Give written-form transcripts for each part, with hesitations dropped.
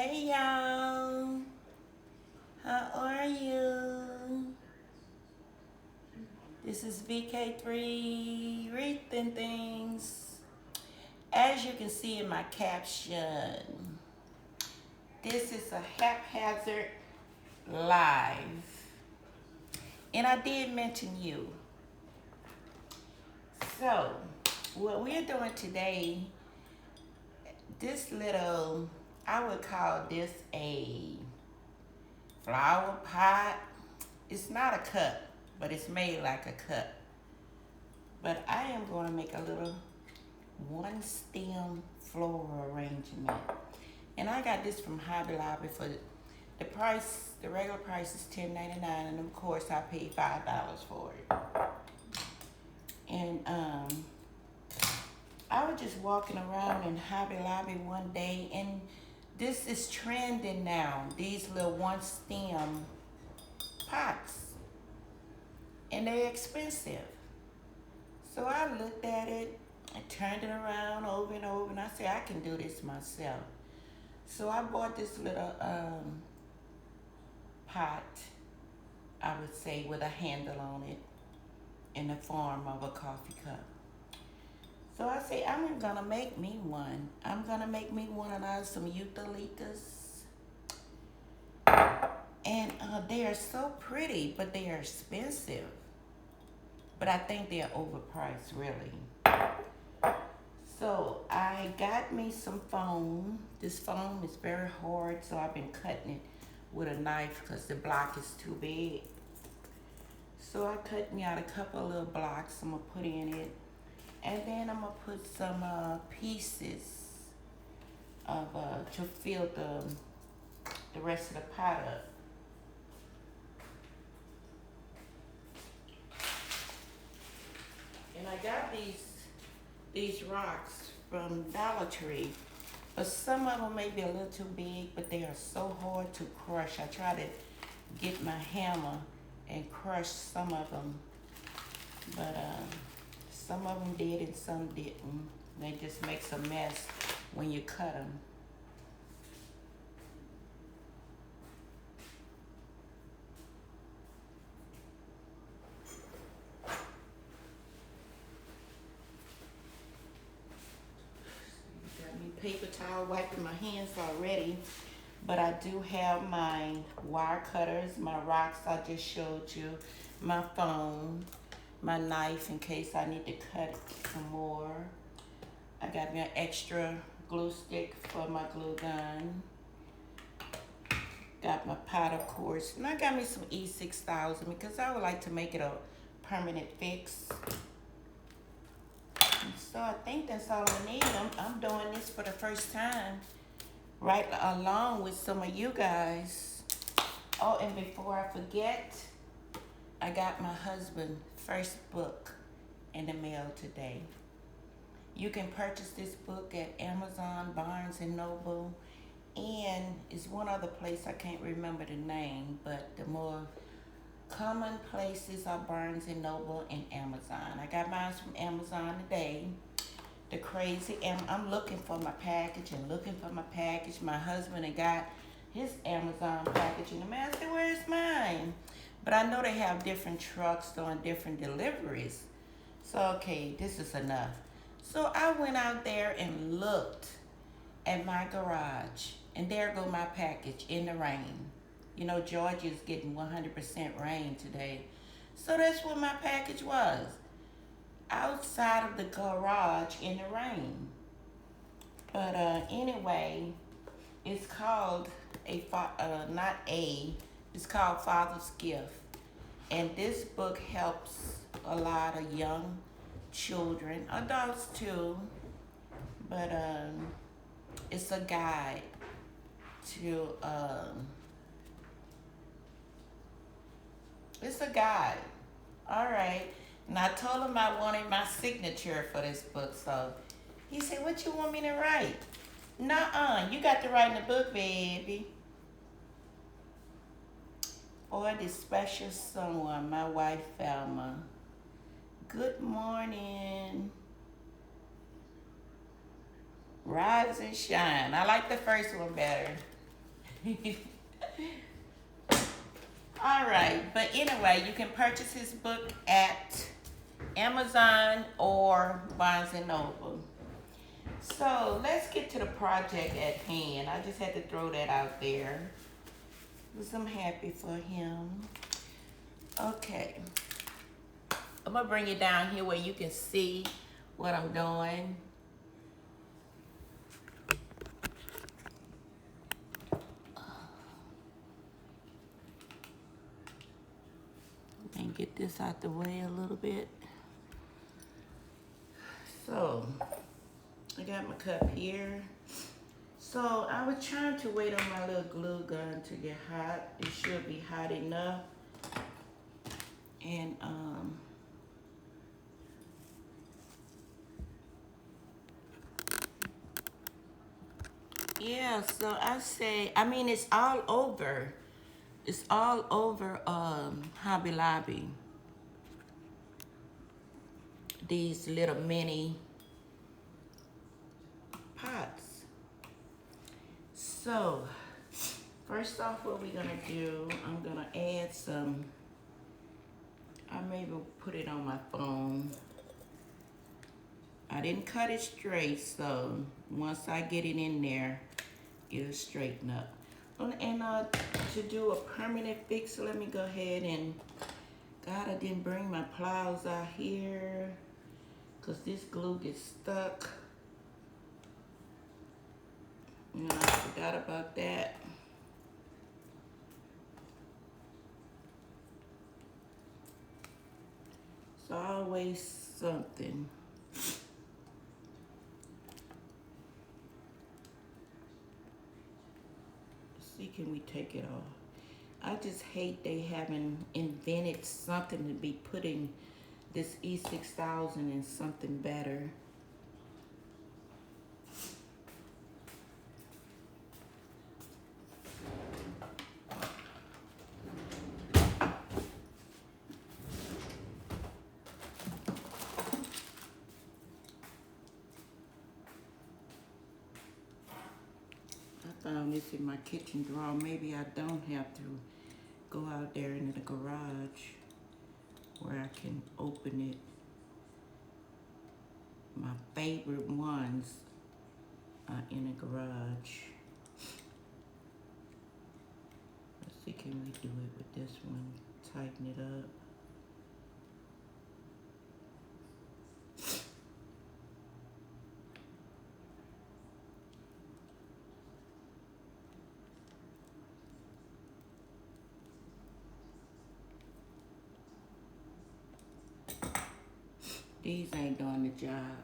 Hey y'all, how are you? This is VK3 Wreathing Things. As you can see in my caption, this is a haphazard live. And I did mention you. So, what we're doing today, this little, I would call this a flower pot. It's not a cup, but it's made like a cup. But I am going to make a little one stem floral arrangement. And I got this from Hobby Lobby for the price. The regular price is $10.99, and of course I paid $5 for it. And I was just walking around in Hobby Lobby one day, and this is trending now. These little one stem pots, and they're expensive. So I looked at it, I turned it around over and over, and I said, I can do this myself. So I bought this little pot, I would say, with a handle on it in the form of a coffee cup. So I say, I'm gonna make me one. I'm gonna make me one of those, some eucalyptus. And they are so pretty, but they are expensive. But I think they're overpriced, really. So I got me some foam. This foam is very hard, so I've been cutting it with a knife because the block is too big. So I cut me out a couple of little blocks I'm gonna put in it. And then I'm gonna put some pieces of to fill the rest of the pot up. And I got these rocks from Dollar Tree, but some of them may be a little too big, but they are so hard to crush. I tried to get my hammer and crush some of them, but some of them did and some didn't. They just makes a mess when you cut them. Got me paper towel wiping my hands already, but I do have my wire cutters, my rocks I just showed you, my phone, my knife in case I need to cut some more. I got me an extra glue stick for my glue gun. Got my pot, of course, and I got me some E6000 because I would like to make it a permanent fix. So I think that's all I need. I'm doing this for the first time, right along with some of you guys. Oh, and before I forget, I got my husband's first book in the mail today. You can purchase this book at Amazon, Barnes and Noble, and it's one other place I can't remember the name, but the more common places are Barnes and Noble and Amazon. I got mine from Amazon today. The crazy, I'm looking for my package and looking for my package. My husband had got his Amazon package in the mail. I said, where's mine? But I know they have different trucks doing different deliveries. So, okay, this is enough. So I went out there and looked at my garage, and there go my package in the rain. You know, Georgia's getting 100% rain today. So that's what my package was. Outside of the garage in the rain. But anyway, it's called it's called Father's Gift. And this book helps a lot of young children, adults too. But it's a guide to it's a guide. All right. And I told him I wanted my signature for this book, so he said, what you want me to write? Nuh-uh, you got to write in the book, baby. For this special someone, my wife, Velma. Good morning. Rise and shine. I like the first one better. All right, but anyway, you can purchase his book at Amazon or Barnes and Noble. So let's get to the project at hand. I just had to throw that out there because I'm happy for him. Okay, I'm gonna bring it down here where you can see what I'm doing. And get this out the way a little bit. So I got my cup here. So I was trying to wait on my little glue gun to get hot. It should be hot enough. And yeah, so I mean it's all over. It's all over Hobby Lobby. These little mini pots. So first off, what we're gonna do, I'm gonna add some, I maybe put it on my phone. I didn't cut it straight, so once I get it in there, it'll straighten up. And to do a permanent fix, let me go ahead and, God, I didn't bring my pliers out here because this glue gets stuck. And I forgot about that. It's always something. See, can we take it off? I just hate they haven't invented something to be putting this E6000 in something better. I found this in my kitchen drawer. Maybe I don't have to go out there into the garage where I can open it. My favorite ones are in the garage. Let's see, can we do it with this one? Tighten it up. These ain't doing the job.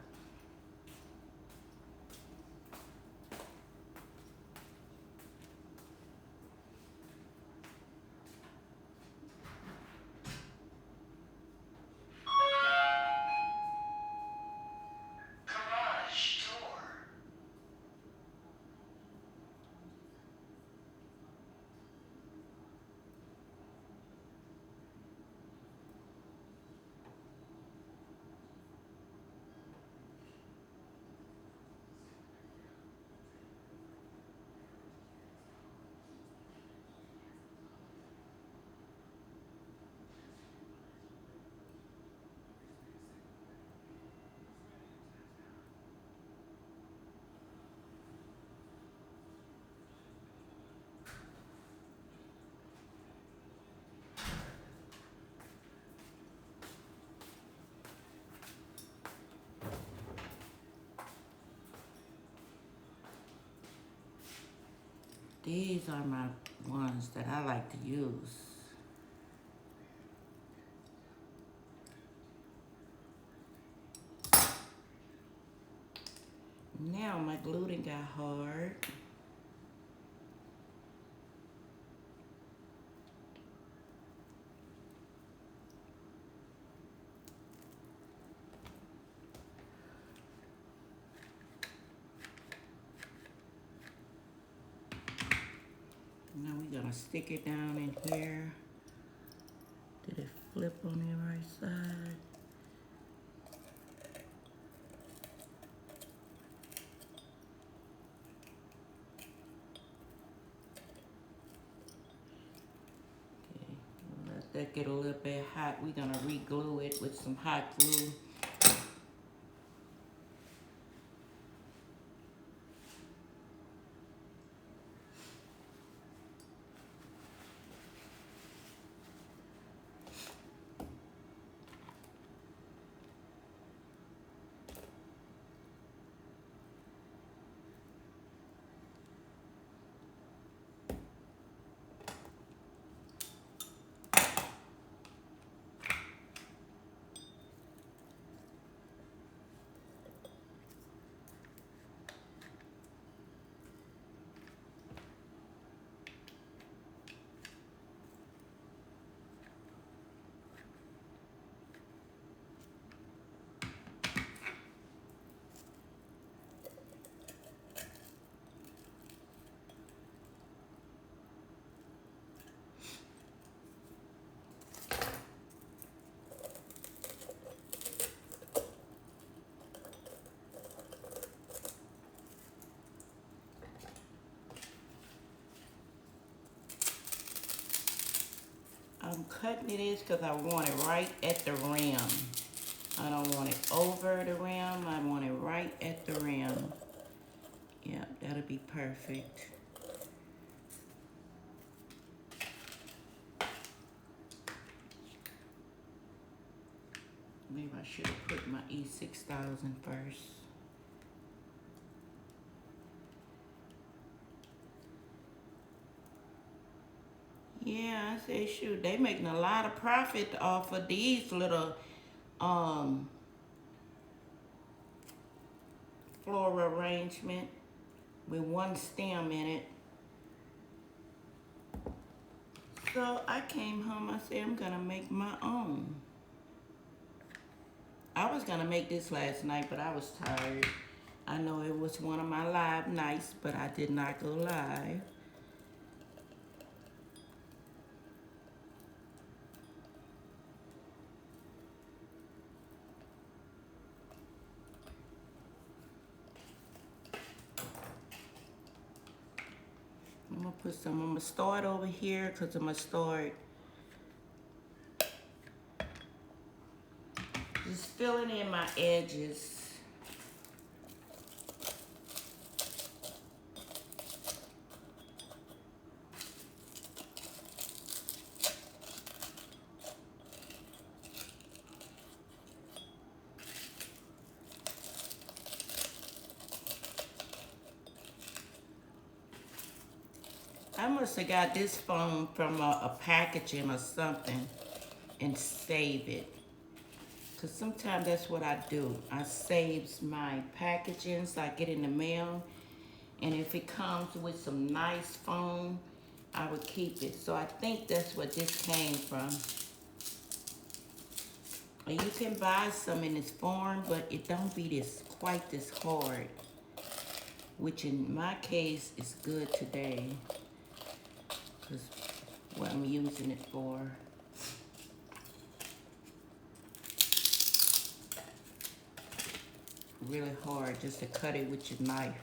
These are my ones that I like to use. Now my glue done got hard. Now we're gonna stick it down in here. Did it flip on the right side? that get a little bit hot, we're gonna re-glue it with some hot glue. I'm cutting it is because I want it right at the rim. I don't want it over the rim. I want it right at the rim. Yeah, that'll be perfect. Maybe I should have put my E6000 first. Yeah, I said, shoot, they making a lot of profit off of these little floral arrangement with one stem in it. So I came home, I said, I'm gonna make my own. I was gonna make this last night, but I was tired. I know it was one of my live nights, but I did not go live. I'm gonna start over here because I'm gonna start just filling in my edges. I must have got this phone from a packaging or something and save it. Because sometimes that's what I do. I saves my packagings I get in the mail. And if it comes with some nice foam, I would keep it. So I think that's what this came from. And you can buy some in this form, but it don't be quite this hard. Which in my case is good today. Because what I'm using it for. Really hard just to cut it with your knife.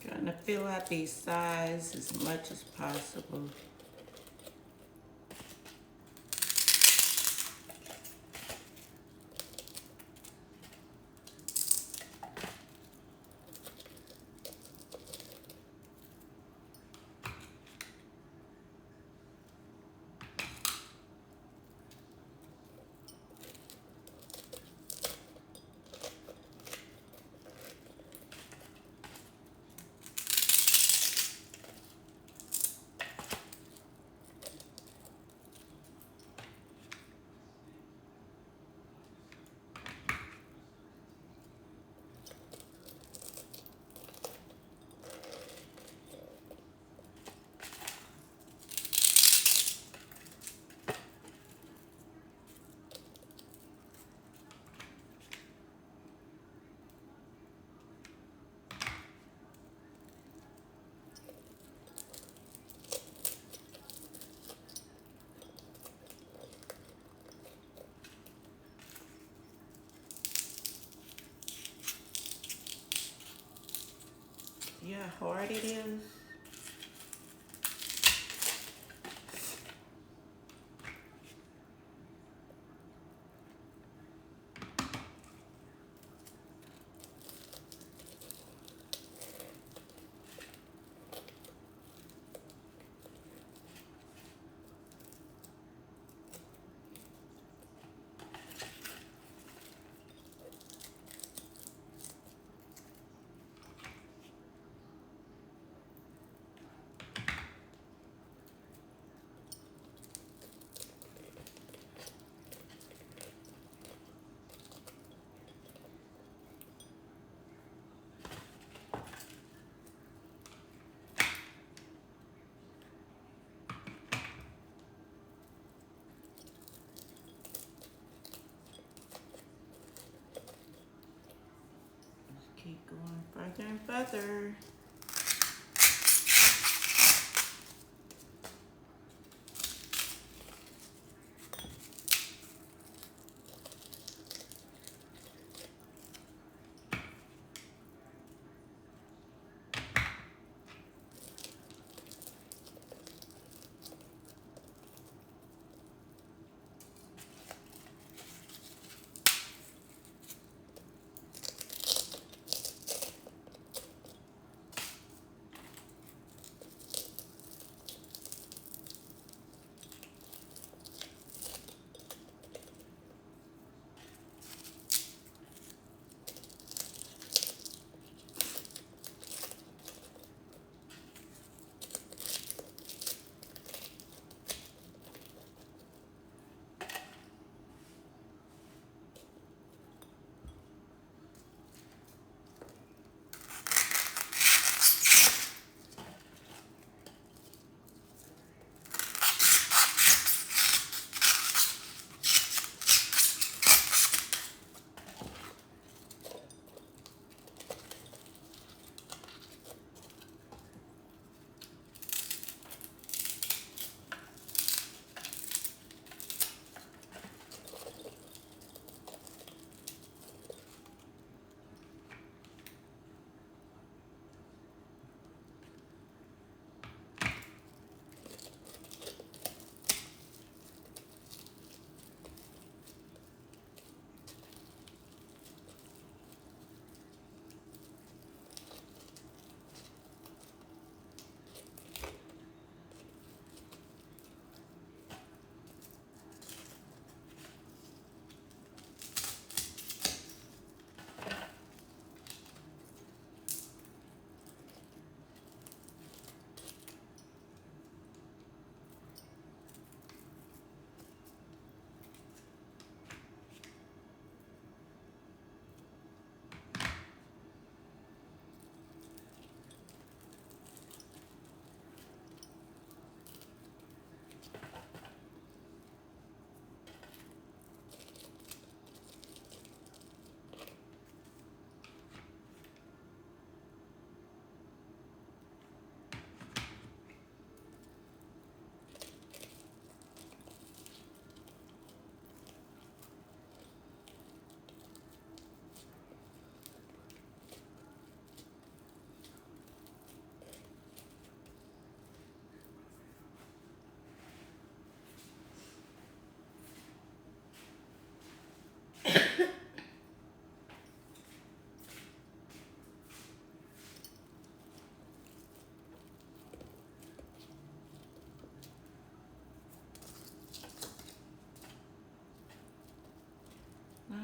Trying to fill out these sides as much as possible. See how hard it is? Keep going further and further.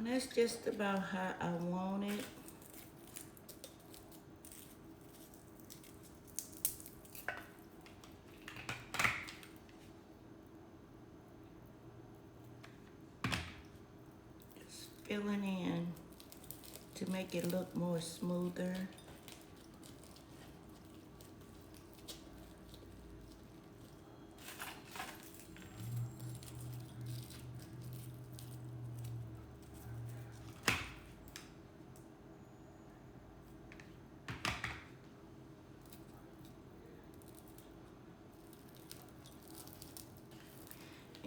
that's just about how I want it. Just filling in to make it look more smoother.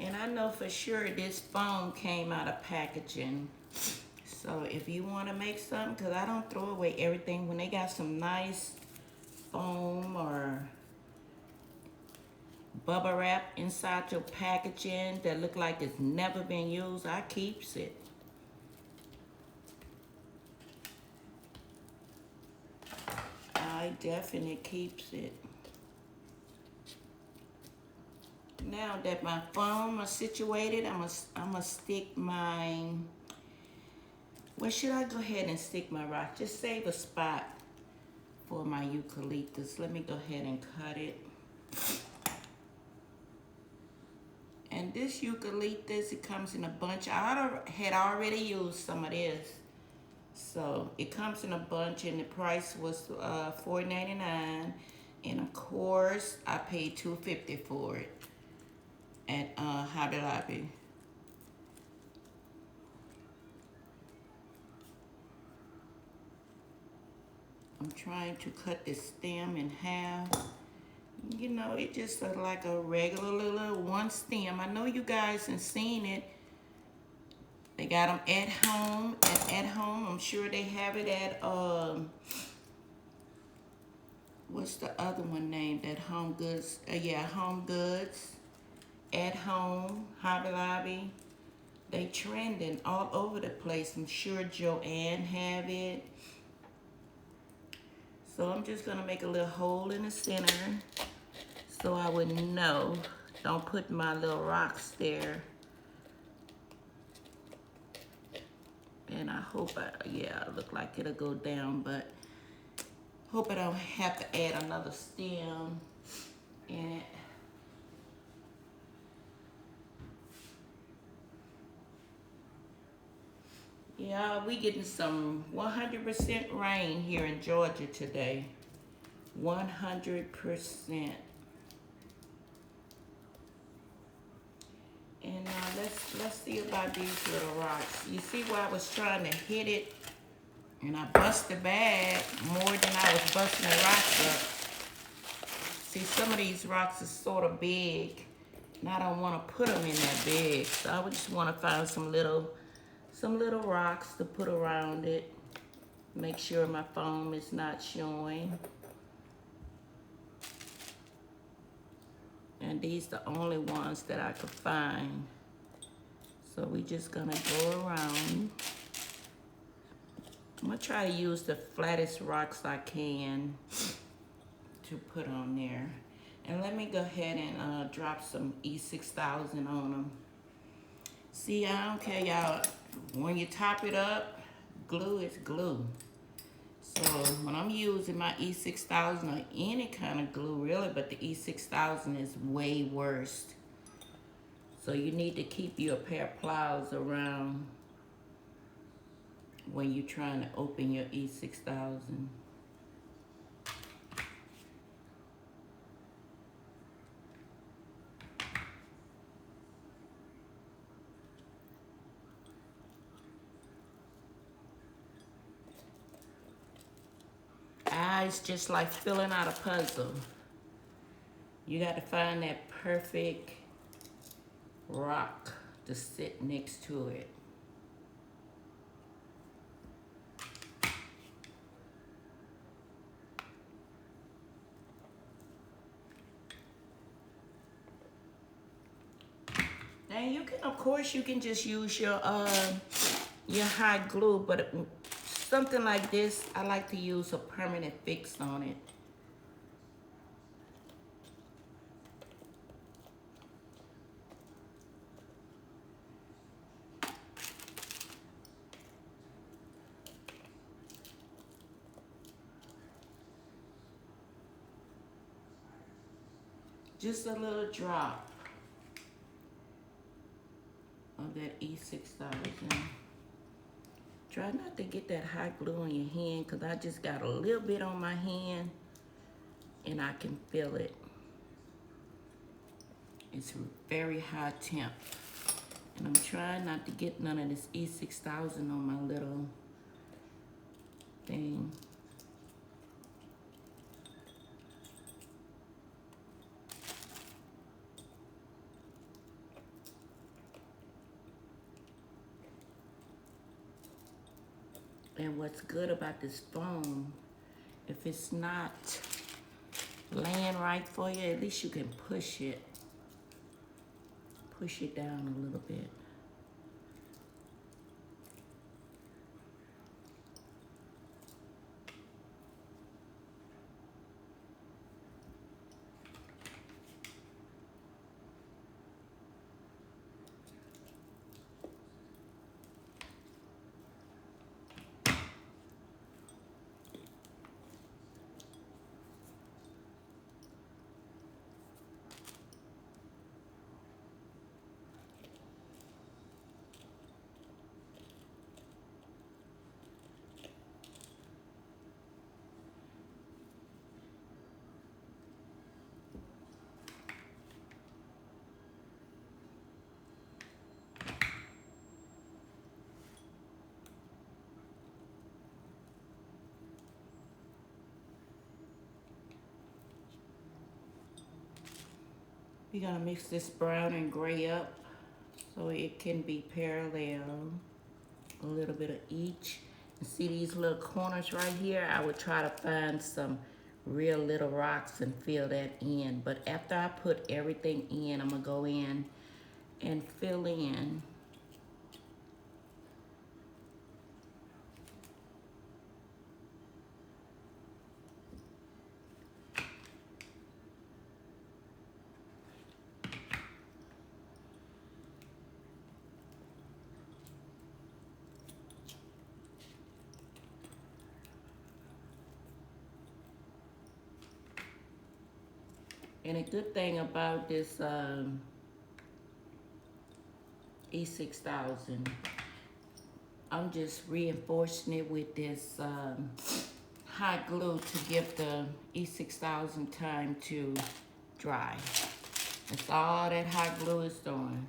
And I know for sure this foam came out of packaging. So if you want to make something, because I don't throw away everything. When they got some nice foam or bubble wrap inside your packaging that look like it's never been used, I keeps it. I definitely keeps it. Now that my foam is situated, I'm gonna stick my, where should I go ahead and stick my rock? Just save a spot for my eucalyptus. Let me go ahead and cut it. And this eucalyptus, it comes in a bunch. I had already used some of this. So it comes in a bunch and the price was $4.99. And of course, I paid $2.50 for it at Haphazard. I'm trying to cut the stem in half. You know, it just looks like a regular little one stem. I know you guys have seen it. They got them at home. At home, I'm sure they have it at, what's the other one named? At Home Goods. Yeah, Home Goods. At Home, Hobby Lobby. They trending all over the place. I'm sure Joanne have it. So I'm just gonna make a little hole in the center so I would know. Don't put my little rocks there. And I hope, yeah, it look like it'll go down, but hope I don't have to add another stem in it. Yeah, we getting some 100% rain here in Georgia today. 100%. And let's see about these little rocks. You see where I was trying to hit it, and I bust the bag more than I was busting the rocks up. See, some of these rocks are sort of big, and I don't want to put them in that big. So I would just want to find some little rocks to put around it. Make sure my foam is not showing. And these the only ones that I could find. So we just gonna go around. I'm gonna try to use the flattest rocks I can to put on there. And let me go ahead and drop some E6000 on them. See, I don't care, y'all. When you top it up, glue is glue. So when I'm using my E6000 or any kind of glue really, but the E6000 is way worse. So you need to keep your pair of pliers around when you're trying to open your E6000. It's just like filling out a puzzle. You got to find that perfect rock to sit next to it. And you can, of course, you can just use your hot glue, but something like this, I like to use a permanent fix on it. Just a little drop of that E6000. Try not to get that hot glue on your hand because I just got a little bit on my hand and I can feel it. It's very high temp. And I'm trying not to get none of this E6000 on my little thing. And what's good about this foam, if it's not laying right for you, at least you can push it down a little bit. We're gonna mix this brown and gray up so it can be parallel. A little bit of each. And see these little corners right here? I would try to find some real little rocks and fill that in. But after I put everything in, I'm gonna go in and fill in. And a good thing about this E6000, I'm just reinforcing it with this hot glue to give the E6000 time to dry. That's all that hot glue is doing.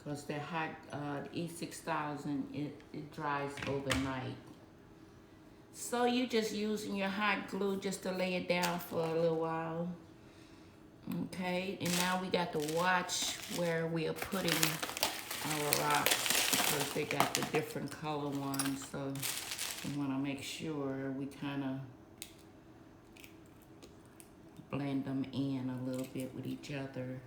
Because that hot E6000, it dries overnight. So you just using your hot glue just to lay it down for a little while. Okay, and now we got to watch where we are putting our rocks because they got the different color ones. So we want to make sure we kind of blend them in a little bit with each other.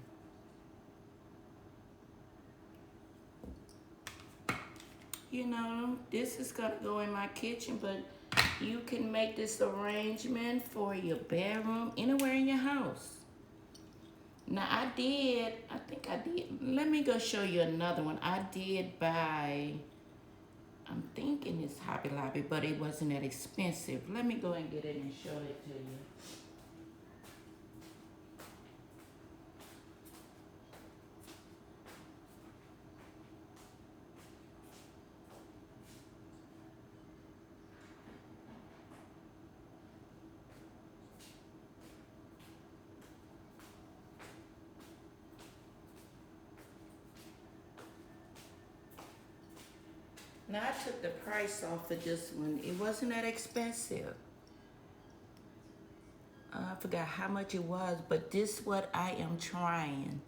You know, this is gonna go in my kitchen, but you can make this arrangement for your bedroom, anywhere in your house. Now I think I did, let me go show you another one. I did buy, I'm thinking it's Hobby Lobby, but it wasn't that expensive. Let me go and get it and show it to you. Now I took the price off of this one. It wasn't that expensive. I forgot how much it was, but this is what I am trying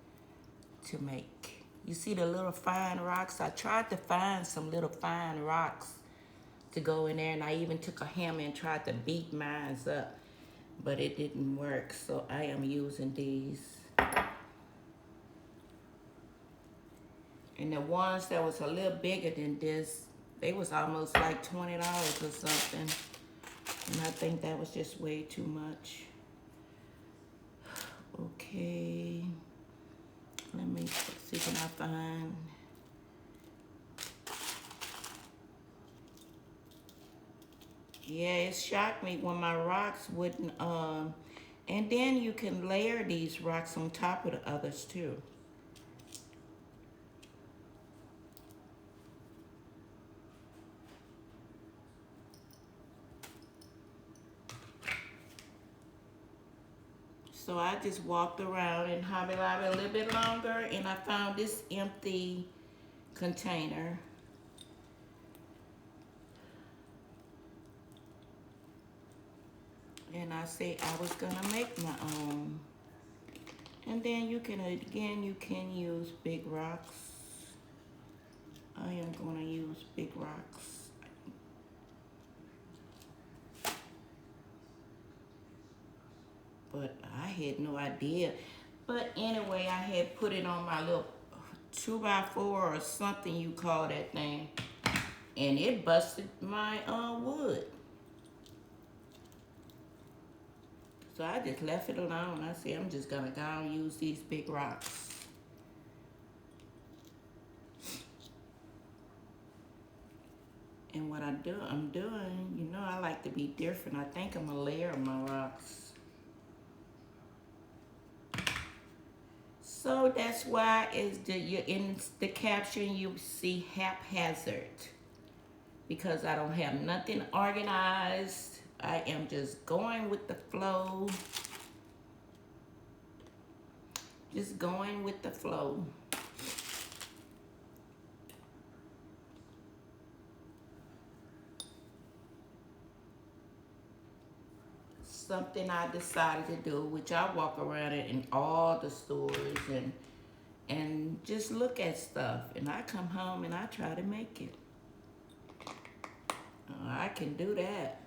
to make. You see the little fine rocks? I tried to find some little fine rocks to go in there, and I even took a hammer and tried to beat mine up, but it didn't work, so I am using these. And the ones that was a little bigger than this, they was almost like $20 or something. And I think that was just way too much. Okay. Let me see, can I find... Yeah, it shocked me when my rocks wouldn't, and then you can layer these rocks on top of the others too. So I just walked around in Hobby Lobby a little bit longer, and I found this empty container. And I said I was gonna make my own. And then you can, again, you can use big rocks. I am gonna use big rocks. But I had no idea. But anyway, I had put it on my little 2x4 or something you call that thing. And it busted my wood. So I just left it alone. I said, I'm just gonna go and use these big rocks. And what I'm doing, you know, I like to be different. I think I'm gonna layer my rocks. So that's why you're in the caption you see haphazard. Because I don't have nothing organized. I am just going with the flow. Just going with the flow. Something I decided to do, which I walk around in all the stores and just look at stuff. And I come home and I try to make it. I can do that.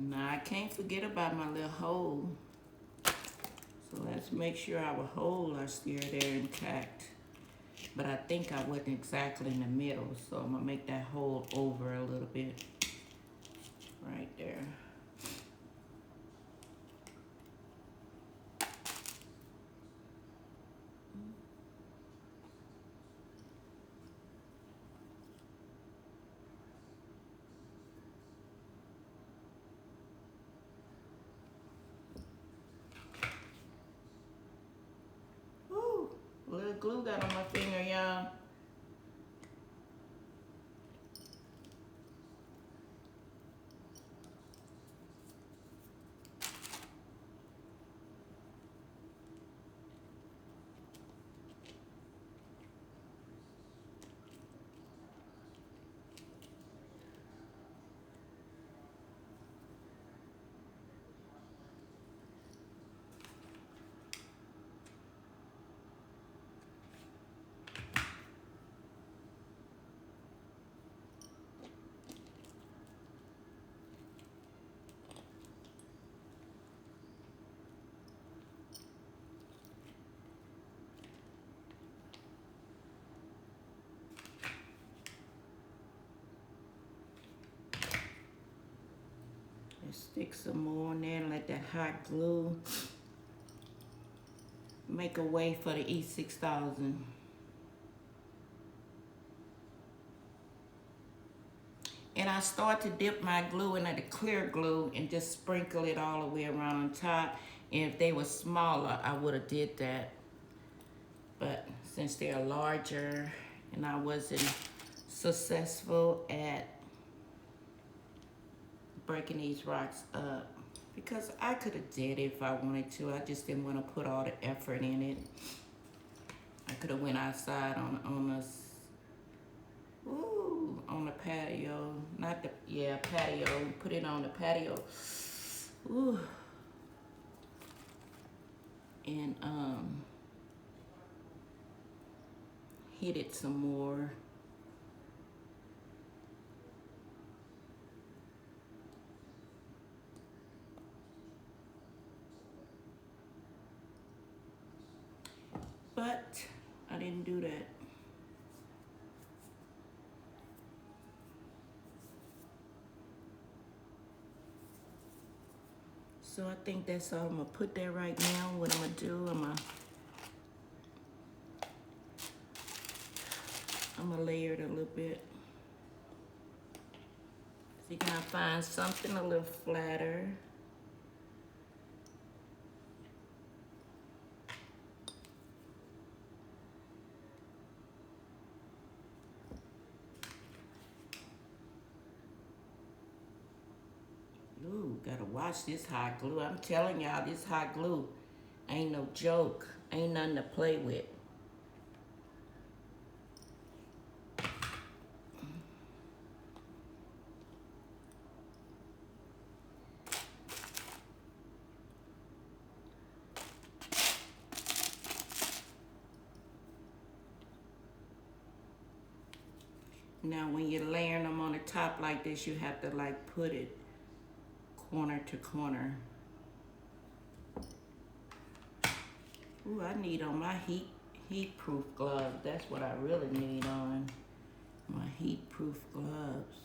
Now, I can't forget about my little hole. So let's make sure our hole are still there intact. But I think I wasn't exactly in the middle, so I'm gonna make that hole over a little bit. Right there. A little glue got on my finger, y'all. Let's stick some more in there and let that hot glue make a way for the E6000. And I start to dip my glue in the clear glue and just sprinkle it all the way around on top. And if they were smaller, I would have did that. But since they're larger and I wasn't successful at breaking these rocks up, because I could have did it if I wanted to. I just didn't want to put all the effort in it. I could have went outside on the patio. Not the, yeah, patio. Put it on the patio. Ooh. And hit it some more. But I didn't do that. So I think that's all. I'm gonna put that right now. What I'm gonna do, I'm gonna layer it a little bit. See, can I find something a little flatter? Ooh, gotta watch this hot glue. I'm telling y'all, this hot glue ain't no joke. Ain't nothing to play with. Now, when you're layering them on the top like this, you have to like put it corner to corner. Ooh, I need on my heat-proof gloves. That's what I really need on. My heat-proof gloves.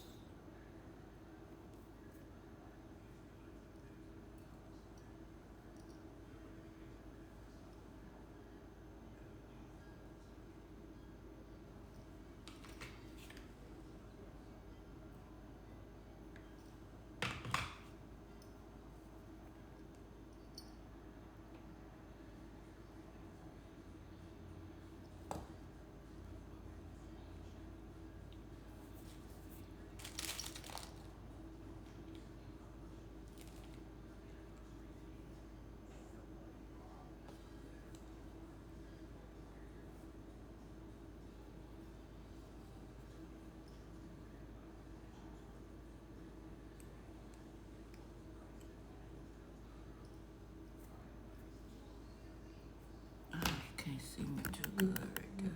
Can't see me too good right there.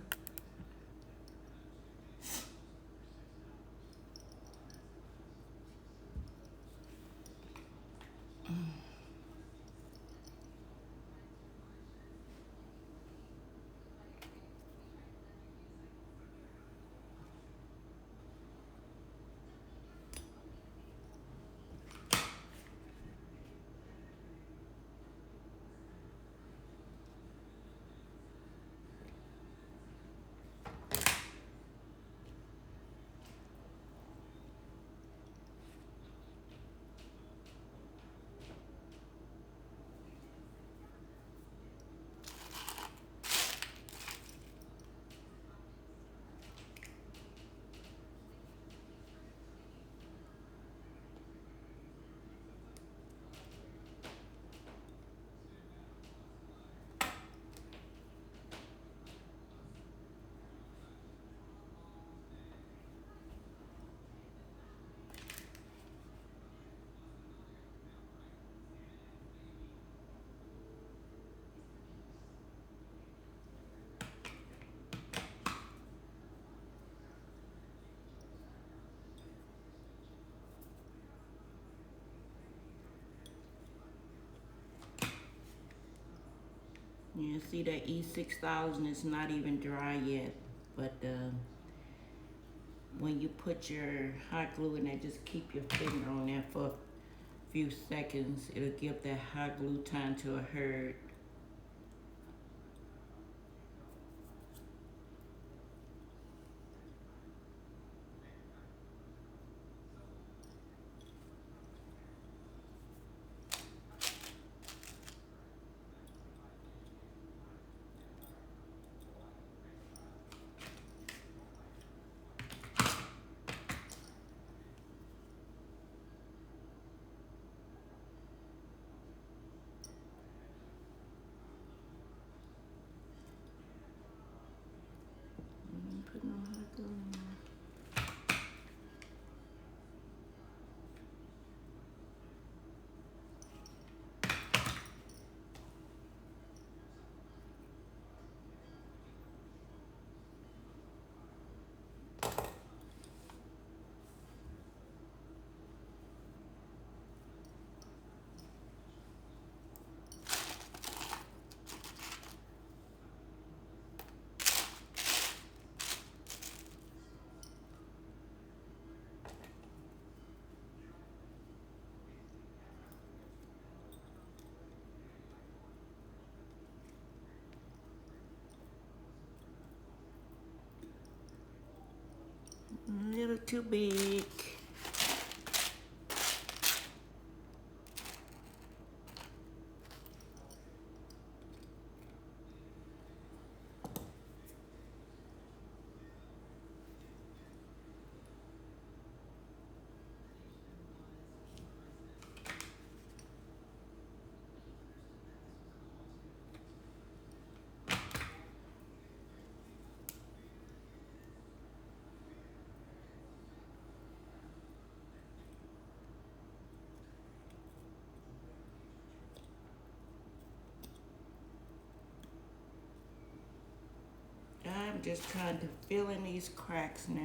Yeah, see that E6000 is not even dry yet, but when you put your hot glue in there, just keep your finger on there for a few seconds. It'll give that hot glue time to adhere. Put no hot glue in there. too big. I'm just kind of filling these cracks now.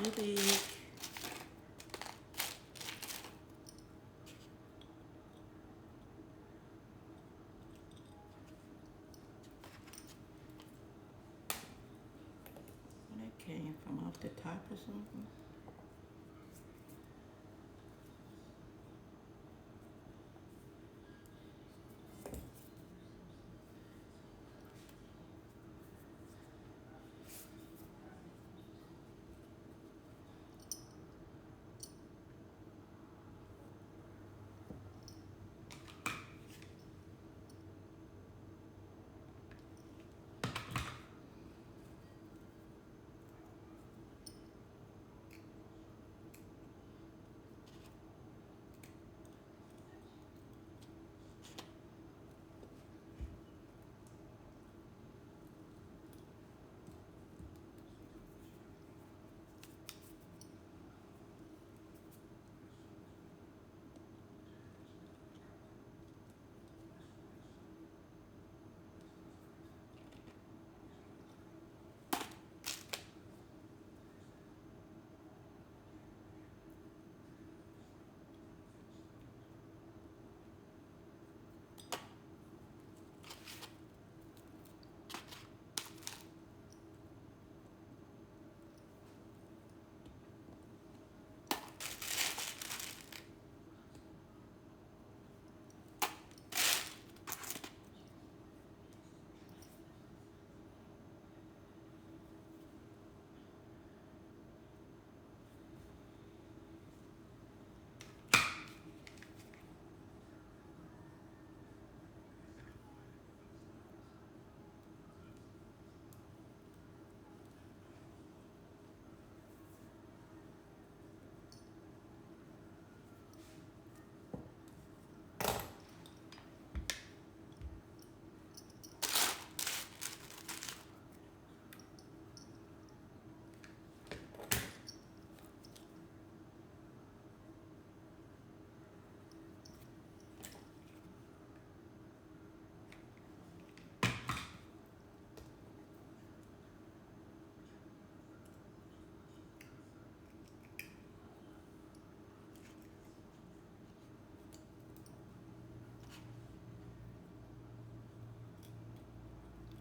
Too big. That came from off the top or something.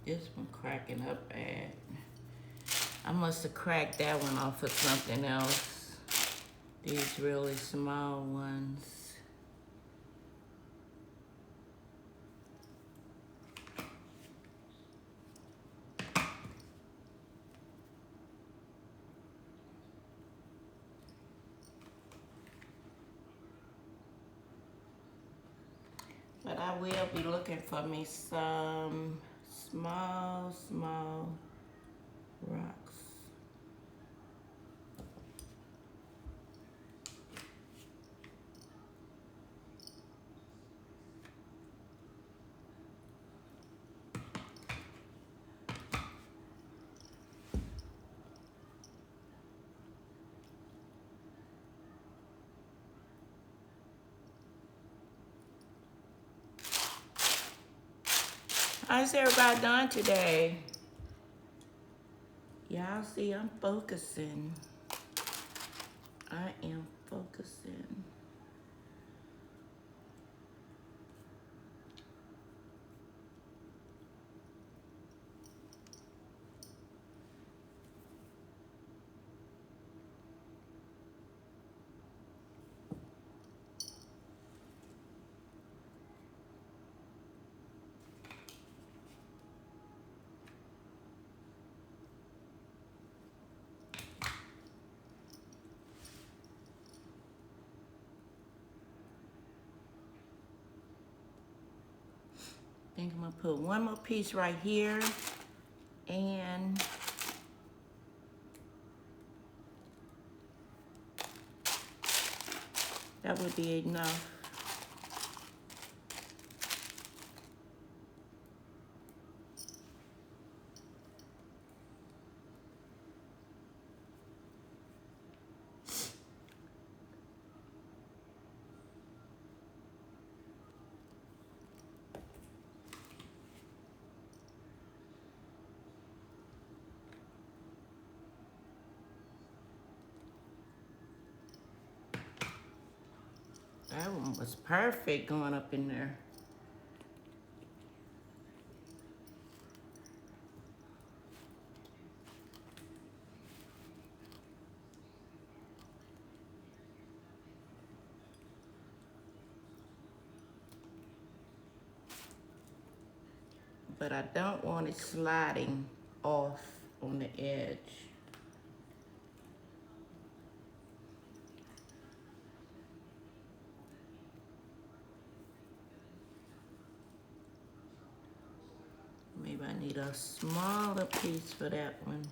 This one cracking up bad. I must have cracked that one off of something else. These really small ones. But I will be looking for me some small rocks. How's everybody doing today? Y'all see I'm focusing. I am focusing. I think I'm gonna put one more piece right here, and that would be enough. That one was perfect going up in there. But I don't want it sliding off on the edge. Maybe I need a smaller piece for that one.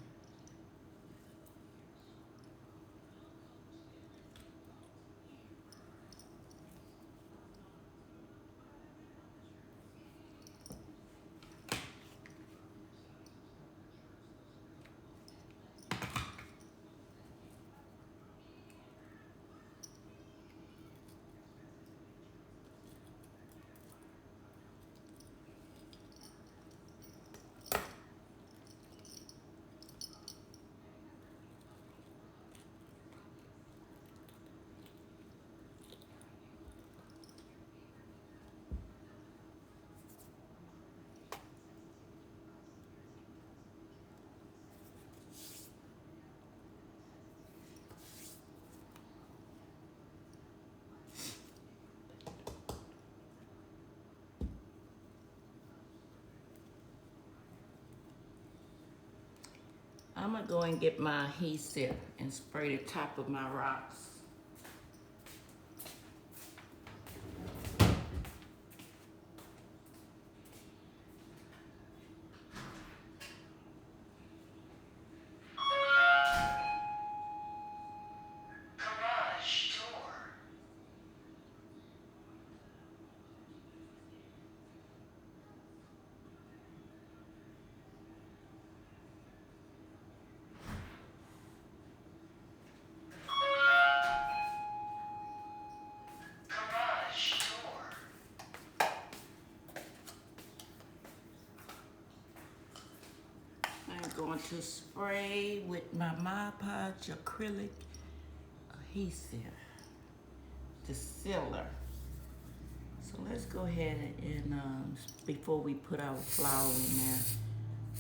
I'm gonna go and get my adhesive and spray the top of my rocks. I'm going to spray with my Mod Podge acrylic adhesive, the sealer. So let's go ahead and before we put our flower in there,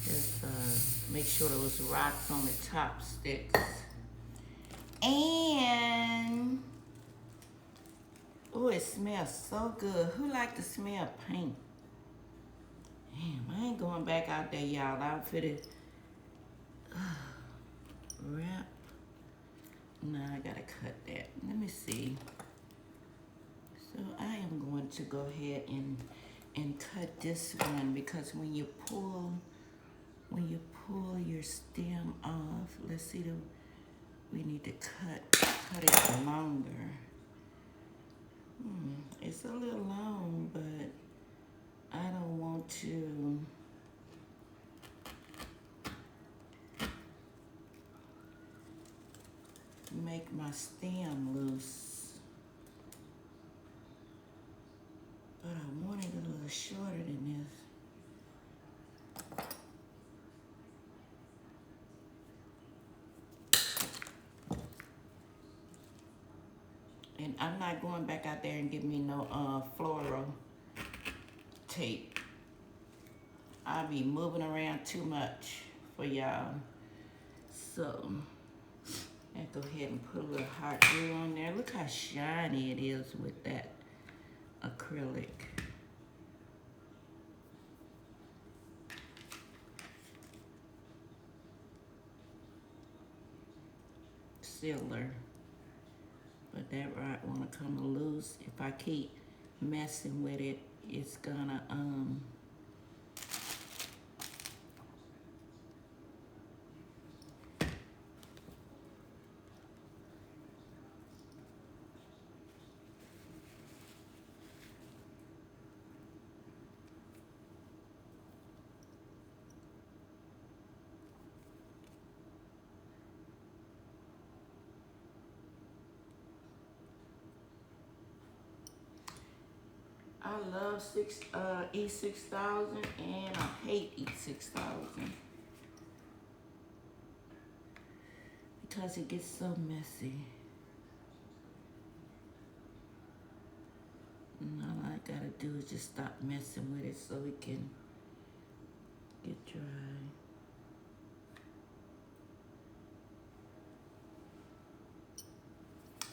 just make sure those rocks on the top sticks. And oh, it smells so good. Who like to smell paint? Damn, I ain't going back out there, y'all. Outfitted. Wrap. No, I gotta cut that. Let me see. So I am going to go ahead and cut this one, because when you pull your stem off, let's see, we need to cut it longer. It's a little long, but I don't want to make my stem loose, but I want it a little shorter than this. I'm not going back out there and getting me no floral tape. I'll be moving around too much for y'all. So I go ahead and put a little hot glue on there. Look how shiny it is with that acrylic. Sealer. But that rod wanna come loose. If I keep messing with it, it's gonna I love E6000 and I hate E6000 because it gets so messy. And all I gotta do is just stop messing with it so it can get dry.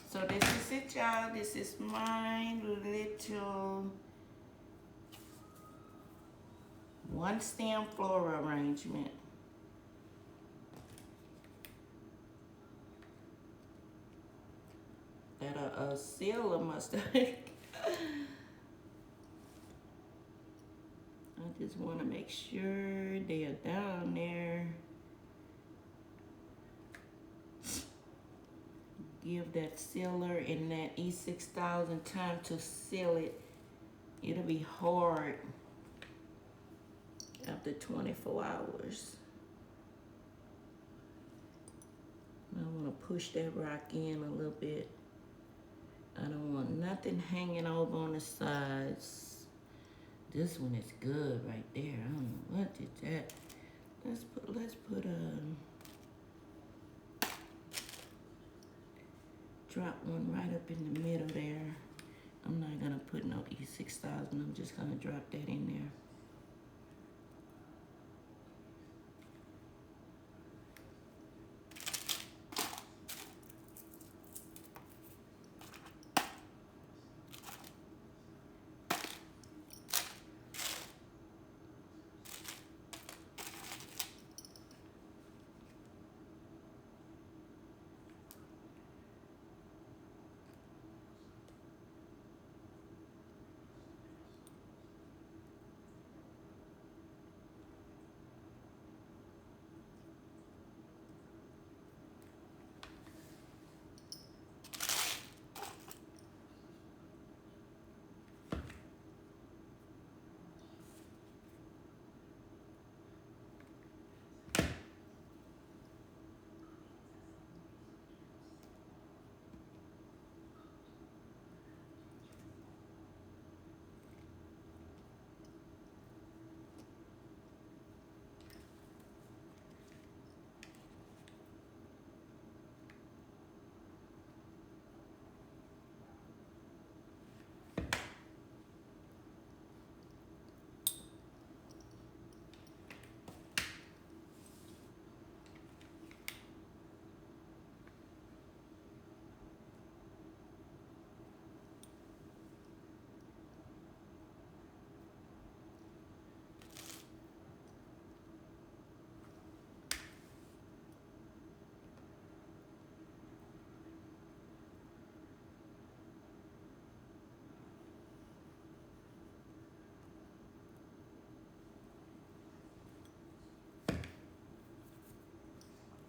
So this is it, y'all. This is my little one stem floral arrangement. That a sealer must have. I just want to make sure they are down there. Give that sealer and that E6000 time to seal it. It'll be hard after 24 hours. I want to push that rock in a little bit. I don't want nothing hanging over on the sides. This one is good right there. I don't know what did that. Let's put drop one right up in the middle there. I'm not gonna put no E6000. I'm just gonna drop that in there.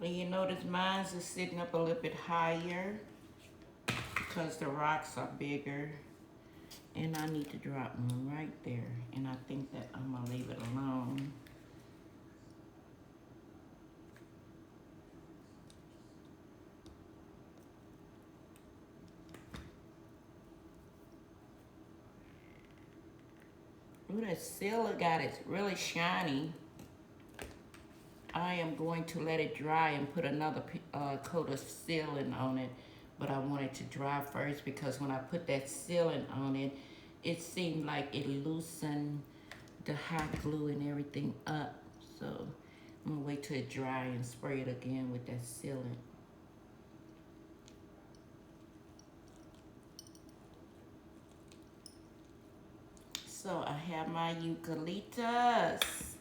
And you notice mine's is sitting up a little bit higher because the rocks are bigger. And I need to drop one right there. And I think that I'm gonna leave it alone. Ooh, that sealer got it really shiny. I am going to let it dry and put another coat of sealing on it but I wanted to dry first because when I put that sealant on it, it seemed like it loosened the hot glue and everything up. So I'm gonna wait till it dry and spray it again with that sealant. So I have my eucalyptus.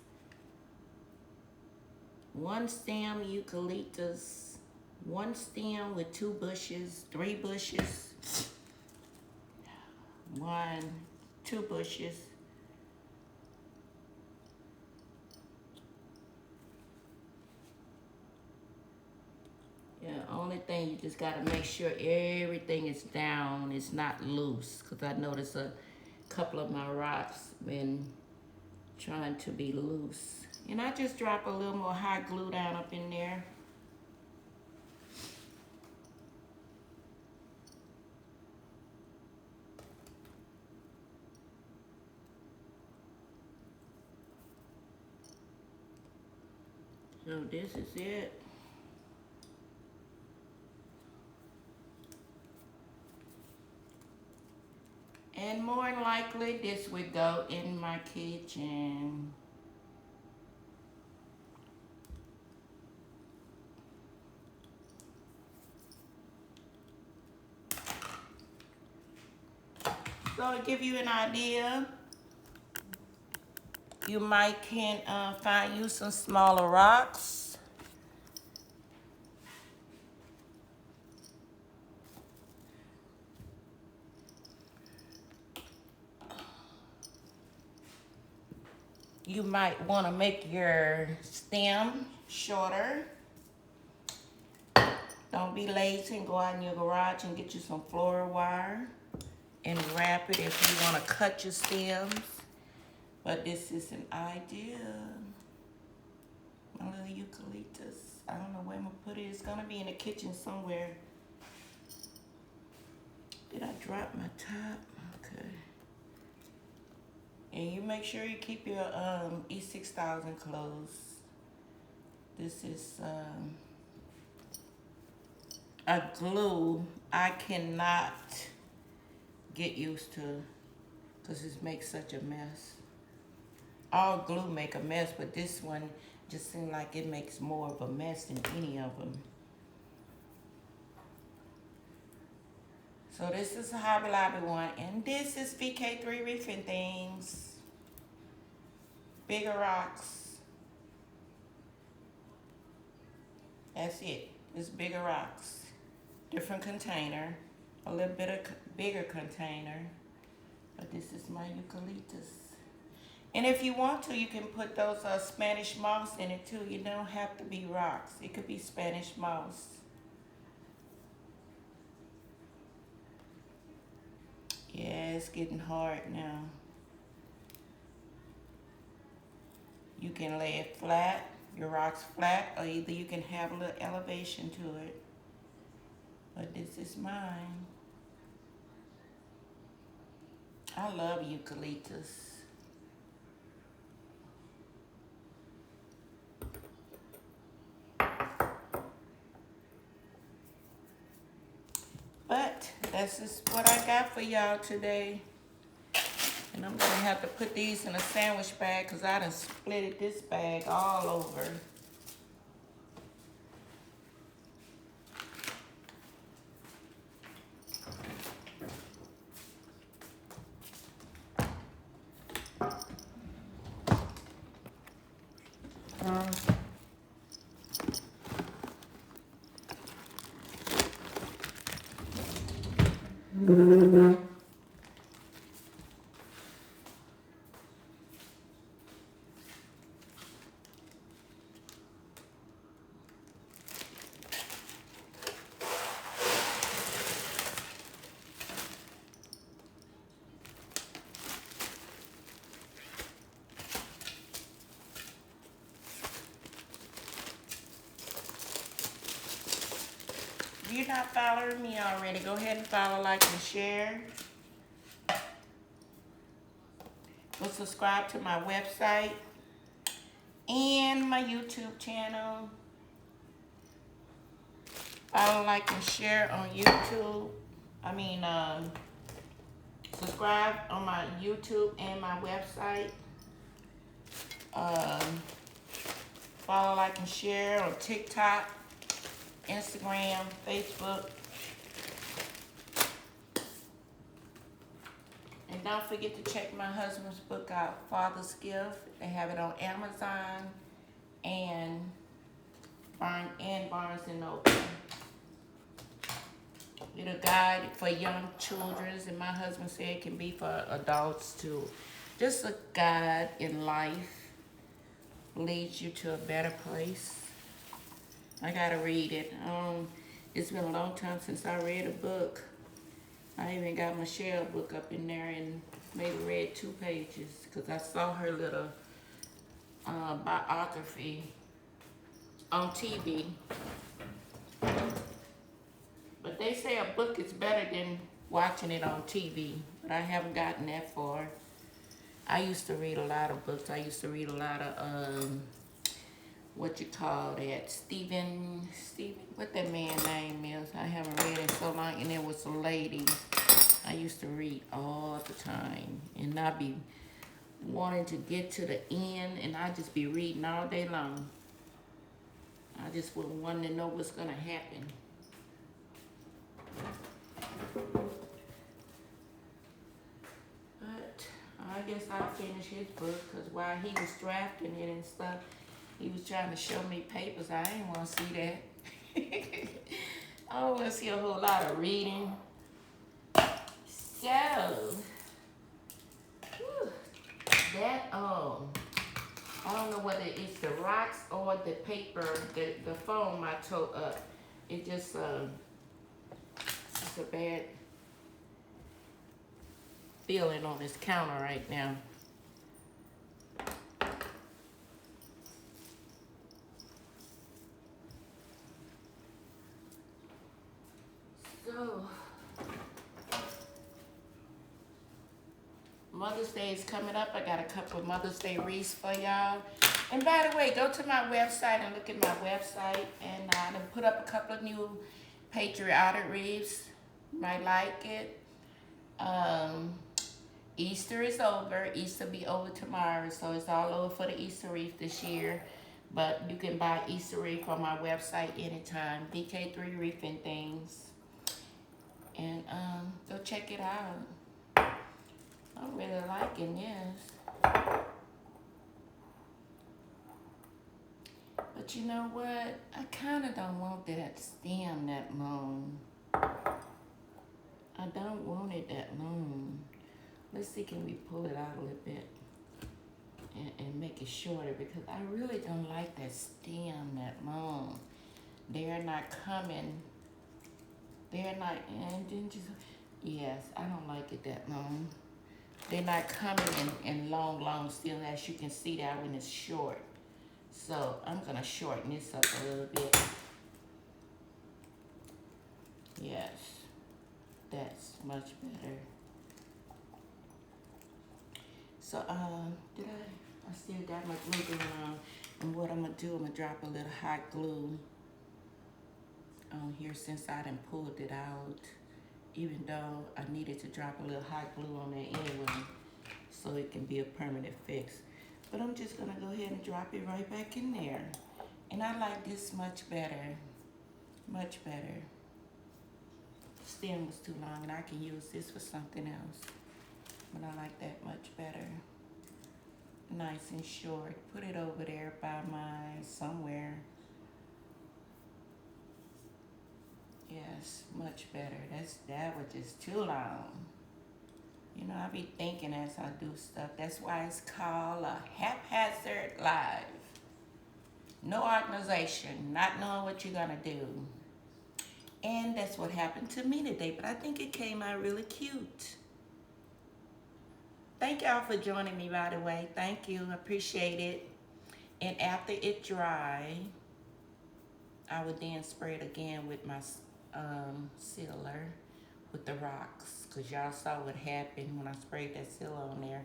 One stem eucalyptus. One stem with 2 bushes, 3 bushes. 1, 2 bushes. Yeah, only thing you just gotta make sure everything is down, it's not loose. Cause I noticed a couple of my rocks been trying to be loose. And I just drop a little more hot glue down up in there. So this is it. And more than likely, this would go in my kitchen. So to give you an idea, you might can find you some smaller rocks. You might want to make your stem shorter. Don't be lazy and go out in your garage and get you some floral wire and wrap it if you want to cut your stems. But this is an idea. My little eucalyptus. I don't know where I'm going to put it. It's going to be in the kitchen somewhere. Did I drop my top? Okay. And you make sure you keep your E6000 closed. This is a glue I cannot get used to because it makes such a mess. All glue make a mess, but this one just seems like it makes more of a mess than any of them. So this is a Hobby Lobby one, and this is VK3 Reefing Things. Bigger rocks. That's it. It's bigger rocks. Different container. A little bit of bigger container. But this is my eucalyptus. And if you want to, you can put those Spanish moss in it too. You don't have to be rocks. It could be Spanish moss. Yeah, it's getting hard now. You can lay it flat, your rocks flat, or either you can have a little elevation to it. But this is mine. I love eucalyptus. But that's just what I got for y'all today. And I'm gonna have to put these in a sandwich bag because I done split this bag all over. If you're not following me already, go ahead and follow, like, and share. Go subscribe to my website and my YouTube channel. Follow, like, and share on YouTube. Subscribe on my YouTube and my website. Follow, like, and share on TikTok, Instagram, Facebook. And don't forget to check my husband's book out, Father's Gift. They have it on Amazon and Barnes and Noble. It's a guide for young children, and my husband said it can be for adults too. Just a guide in life, leads you to a better place. I gotta read it. It's been a long time since I read a book. I even got Michelle book up in there and maybe read 2 pages because I saw her little biography on TV. But they say a book is better than watching it on TV, but I haven't gotten that far. I used to read a lot of books. I used to read a lot of, Stephen, what that man's name is. I haven't read it so long, and there was a lady I used to read all the time, and I'd be wanting to get to the end, and I'd just be reading all day long. I just would want to know what's going to happen. But I guess I'll finish his book, because while he was drafting it and stuff, he was trying to show me papers. I didn't want to see that. I don't want to see a whole lot of reading. So, that, I don't know whether it's the rocks or the paper, the foam I tore up. It just, it's a bad feeling on this counter right now. So, Mother's Day is coming up. I got a couple of Mother's Day wreaths for y'all. And by the way, go to my website and look at my website. And I done put up a couple of new patriotic wreaths. You might like it. Easter is over. Easter be over tomorrow. So it's all over for the Easter wreath this year. But you can buy Easter wreath on my website anytime. DK3 Reefing Things. And go check it out. I'm really liking this. But you know what? I kind of don't want that stem that long. I don't want it that long. Let's see, can we pull it out a little bit and make it shorter, because I really don't like that stem that long. They're not coming. They're not, and then just, yes, I don't like it that long. They're not coming in long stems, as you can see that when it's short. So I'm gonna shorten this up a little bit. Yes, that's much better. So I still got my glue going on, and what I'm gonna do, I'm gonna drop a little hot glue on here since I done pulled it out. Even though I needed to drop a little hot glue on there anyway, so it can be a permanent fix. But I'm just gonna go ahead and drop it right back in there. And I like this much better, much better. The stem was too long, and I can use this for something else. But I like that much better. Nice and short. Put it over there by my somewhere. Yes, much better. That was just too long. You know, I be thinking as I do stuff. That's why it's called a haphazard life. No organization, not knowing what you're gonna do. And that's what happened to me today, but I think it came out really cute. Thank y'all for joining me, by the way. Thank you, appreciate it. And after it dry, I would then spray it again with my sealer with the rocks, because y'all saw what happened when I sprayed that sealer on there.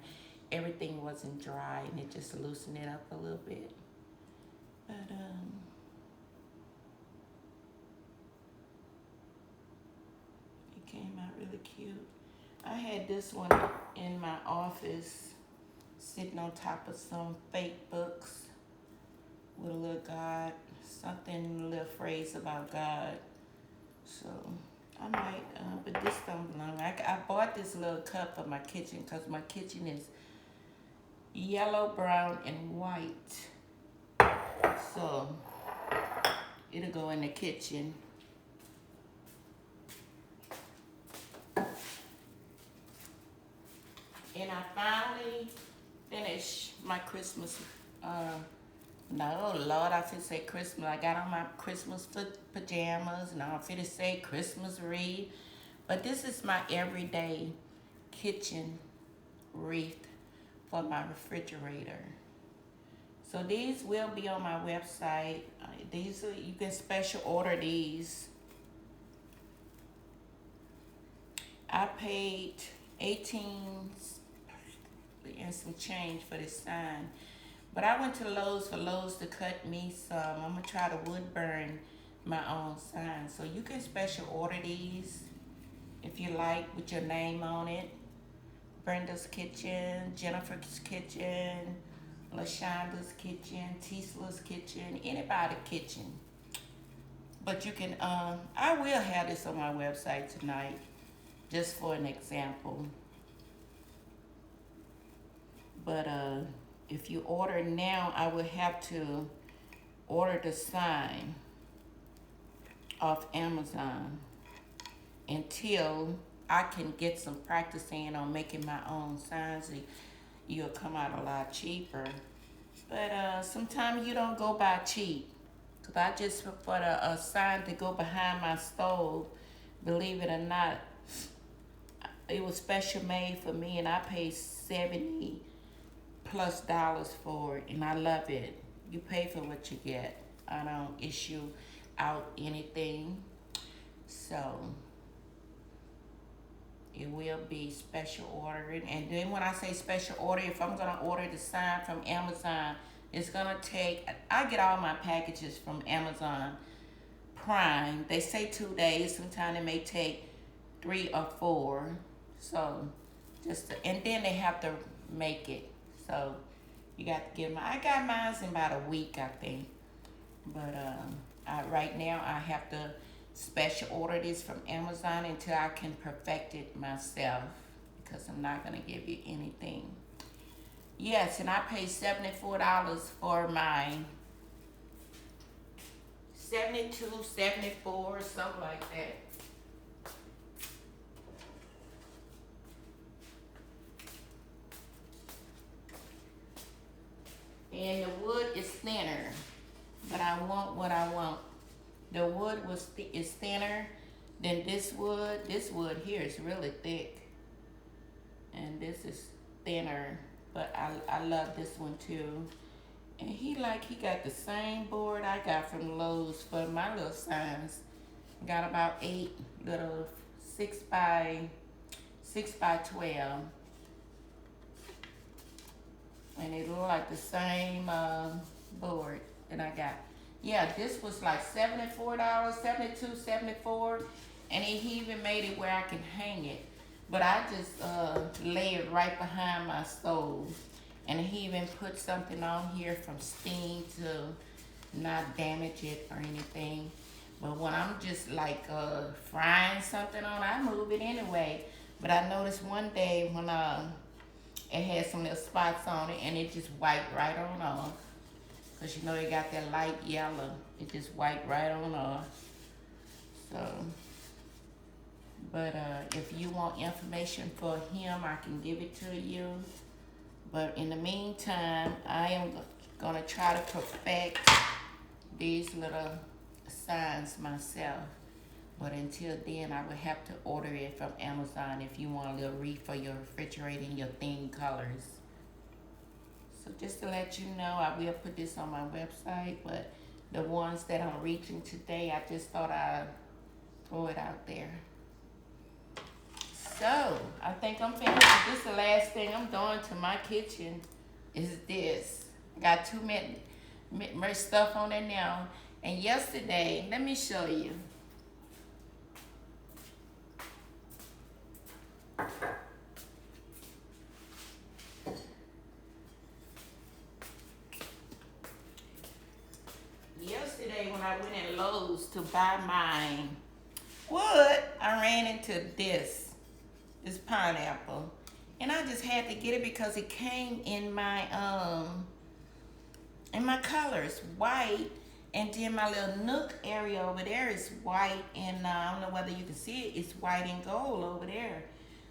Everything wasn't dry, and it just loosened it up a little bit. But out really cute. I had this one in my office, sitting on top of some fake books with a little God, something, a little phrase about God. So I might, but this don't belong. I bought this little cup for my kitchen because my kitchen is yellow, brown, and white. So it'll go in the kitchen. And I finally finished my Christmas, no, Lord, I should say Christmas. I got on my Christmas pajamas, and I'm finna say Christmas wreath. But this is my everyday kitchen wreath for my refrigerator. So these will be on my website. These are, you can special order these. I paid 18 and some change for this sign. But I went to Lowe's for Lowe's to cut me some. I'm gonna try to wood burn my own sign. So you can special order these if you like, with your name on it. Brenda's Kitchen, Jennifer's Kitchen, LaShonda's Kitchen, Tisla's Kitchen, anybody's kitchen. But you can, I will have this on my website tonight, just for an example. But if you order now, I will have to order the sign off Amazon until I can get some practice in on making my own signs. You'll come out a lot cheaper. But sometimes you don't go by cheap. Cause I just, for the sign to go behind my stove, believe it or not, it was special made for me, and I paid $70+ for it, and I love it. You pay for what you get. I don't issue out anything. So it will be special ordering. And then when I say special order, if I'm gonna order the sign from Amazon, it's gonna take, I get all my packages from Amazon Prime. They say 2 days, sometimes it may take 3 or 4. So and then they have to make it. So you got to give I got mine in about a week, I think. But right now I have to special order this from Amazon until I can perfect it myself, because I'm not gonna give you anything. Yes, and I paid $74 for mine. 72, 74, something like that. And the wood is thinner, but I want what I want. The wood is thinner than this wood. This wood here is really thick, and this is thinner, but I love this one too. And he got the same board I got from Lowe's for my little signs. Got about 8 little 6 by 12. And it look like the same board that I got. Yeah, this was like $74, 72, 74, and he even made it where I can hang it. But I just lay it right behind my stove. And he even put something on here from steam to not damage it or anything. But when I'm just like frying something on, I move it anyway. But I noticed one day when it had some little spots on it, and it just wiped right on off. Cause you know it got that light yellow. It just wiped right on off. So, but if you want information for him, I can give it to you. But in the meantime, I am gonna try to perfect these little signs myself. But until then, I would have to order it from Amazon if you want a little wreath for your refrigerator in your theme colors. So just to let you know, I will put this on my website, but the ones that I'm reaching today, I just thought I'd throw it out there. So, I think I'm finished. This is the last thing I'm doing to my kitchen is this. I got too much stuff on there now. And yesterday, let me show you. I went in Lowe's to buy my wood, I ran into this pineapple. And I just had to get it because it came in my colors, white, and then my little nook area over there is white, and I don't know whether you can see it, it's white and gold over there.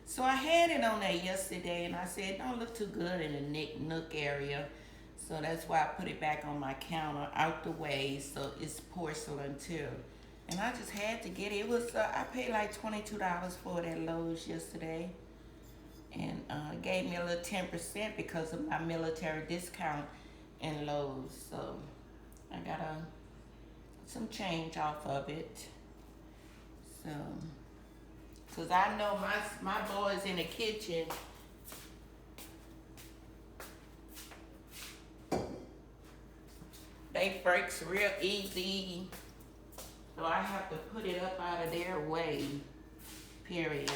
So I had it on there yesterday, and I said, it don't look too good in the nook area. So that's why I put it back on my counter, out the way, so it's porcelain too. And I just had to get it. It was, I paid like $22 for it at Lowe's yesterday. And gave me a little 10% because of my military discount in Lowe's. So I got some change off of it. So, cause I know my boys in the kitchen, they breaks real easy. So I have to put it up out of their way, period.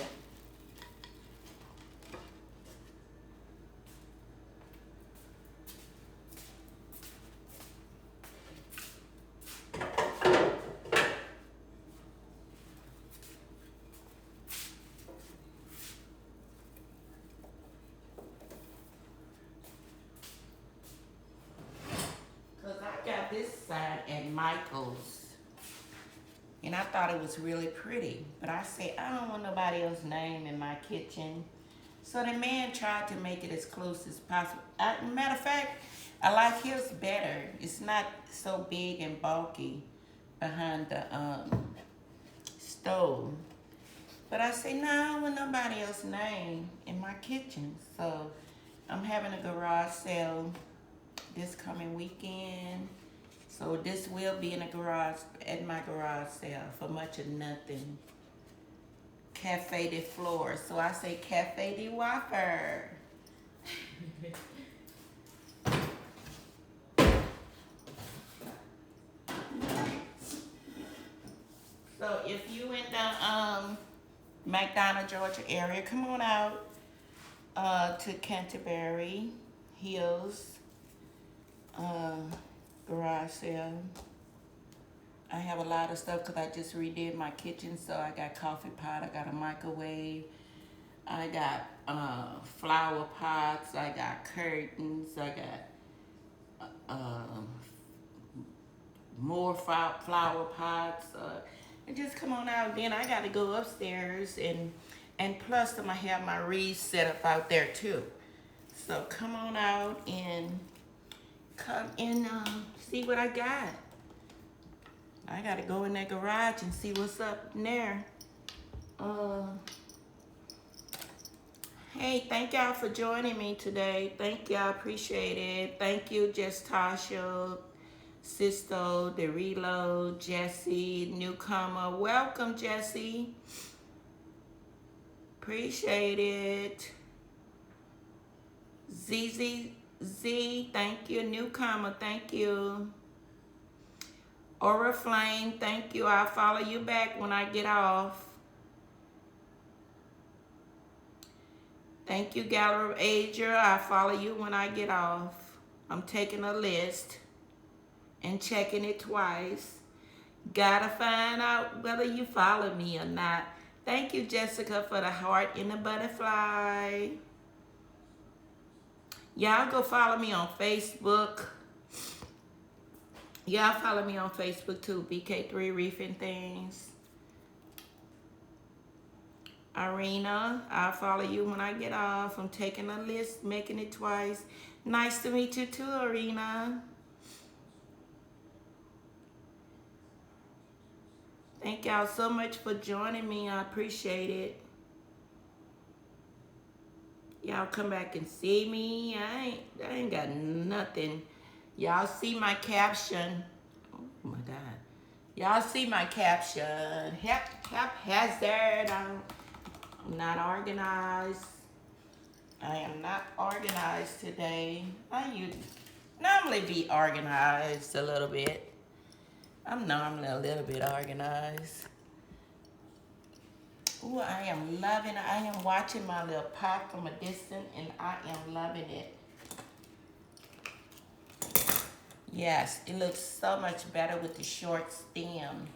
Got this side at Michael's, and I thought it was really pretty, but I said I don't want nobody else's name in my kitchen. So the man tried to make it as close as possible. Matter of fact, I like his better. It's not so big and bulky behind the stove. But I say no, I don't want nobody else's name in my kitchen. So I'm having a garage sale this coming weekend. So this will be in the garage, at my garage sale for much of nothing. Cafe de Flore. So I say Cafe de Whopper. So if you in the McDonough, Georgia area, come on out to Canterbury Hills garage sale. I have a lot of stuff because I just redid my kitchen. So I got coffee pot, I got a microwave, I got flower pots, I got curtains, I got more flower pots. And just come on out. Then I got to go upstairs, and plus I'm gonna have my wreaths set up out there too. So come on out and come and see what I got. I gotta go in that garage and see what's up in there. Hey, thank y'all for joining me today. Thank y'all, appreciate it. Thank you, Just Tasha, Sisto, The Reload, Jesse, newcomer. Welcome, Jesse. Appreciate it. Z, thank you. Newcomer, thank you. Aura Flame, thank you. I'll follow you back when I get off. Thank you, Gallery of Ager. I'll follow you when I get off. I'm taking a list and checking it twice. Gotta find out whether you follow me or not. Thank you, Jessica, for the heart and the butterfly. Y'all go follow me on Facebook. Y'all follow me on Facebook too, BK3 Reefing Things. Arena, I'll follow you when I get off. I'm taking a list, making it twice. Nice to meet you too, Arena. Thank y'all so much for joining me. I appreciate it. Y'all come back and see me. I ain't got nothing. Y'all see my caption. Oh my God. Y'all see my caption. Haphazard. I'm not organized. I am not organized today. I normally be organized a little bit. I'm normally a little bit organized. Ooh, I am loving it. I am watching my little pot from a distance, and I am loving it. Yes, it looks so much better with the short stem.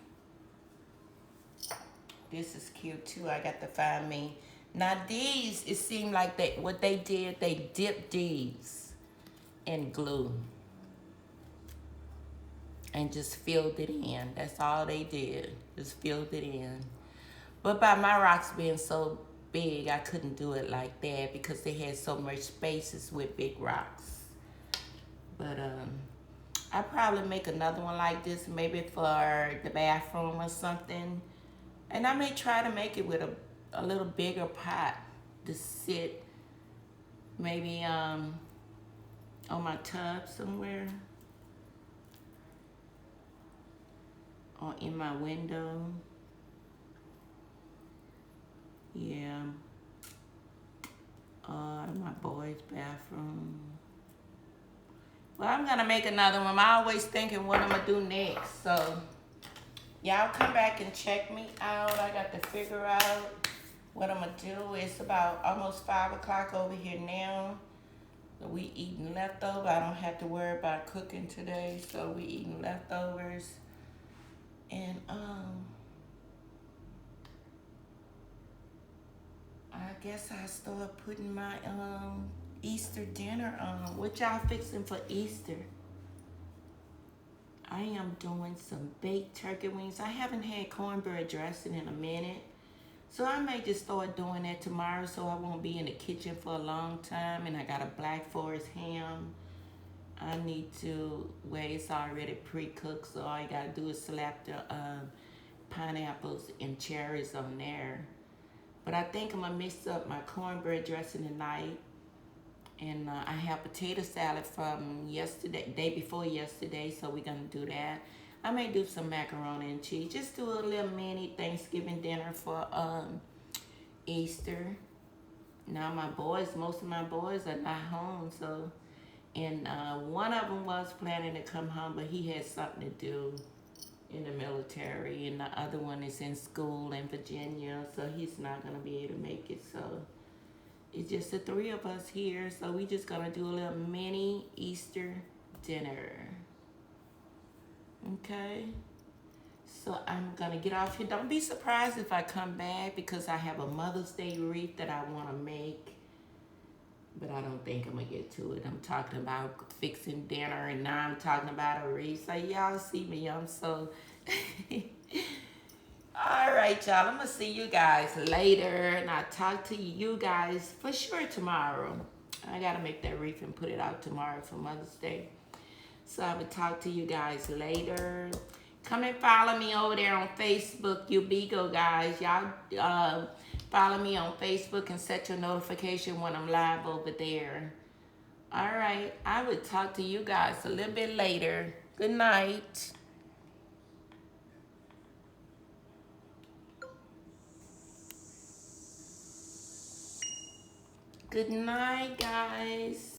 This is cute too. I got to find me. Now these, it seemed like what they did, they dipped these in glue and just filled it in. That's all they did, just filled it in. But by my rocks being so big, I couldn't do it like that because they had so much spaces with big rocks. But I probably make another one like this, maybe for the bathroom or something. And I may try to make it with a little bigger pot to sit maybe on my tub somewhere or in my window. Yeah. My boy's bathroom. Well, I'm gonna make another one. I'm always thinking what I'm gonna do next. So y'all come back and check me out. I got to figure out what I'm gonna do. It's about almost 5 o'clock over here now. We eating leftovers. I don't have to worry about cooking today, so we eating leftovers. And I guess I start putting my Easter dinner on. What y'all fixing for Easter? I am doing some baked turkey wings. I haven't had cornbread dressing in a minute. So I may just start doing that tomorrow so I won't be in the kitchen for a long time. And I got a Black Forest ham. I need to, well, it's already pre-cooked, so all you gotta do is slap the pineapples and cherries on there. But I think I'm gonna mix up my cornbread dressing tonight. And I have potato salad from yesterday, day before yesterday, so we're gonna do that. I may do some macaroni and cheese. Just do a little mini Thanksgiving dinner for Easter. Now most of my boys are not home, so, and one of them was planning to come home, but he had something to do in the military, and the other one is in school in Virginia, so he's not gonna be able to make it, so. It's just the 3 of us here, so we just gonna do a little mini Easter dinner. Okay? So I'm gonna get off here. Don't be surprised if I come back because I have a Mother's Day wreath that I wanna make. But I don't think I'm gonna get to it. I'm talking about fixing dinner and now I'm talking about a wreath. So y'all see me, I'm so... All right, y'all. I'm going to see you guys later. And I'll talk to you guys for sure tomorrow. I got to make that wreath and put it out tomorrow for Mother's Day. So I will talk to you guys later. Come and follow me over there on Facebook, Ubigo, guys. Y'all follow me on Facebook and set your notification when I'm live over there. All right. I will talk to you guys a little bit later. Good night. Good night, guys.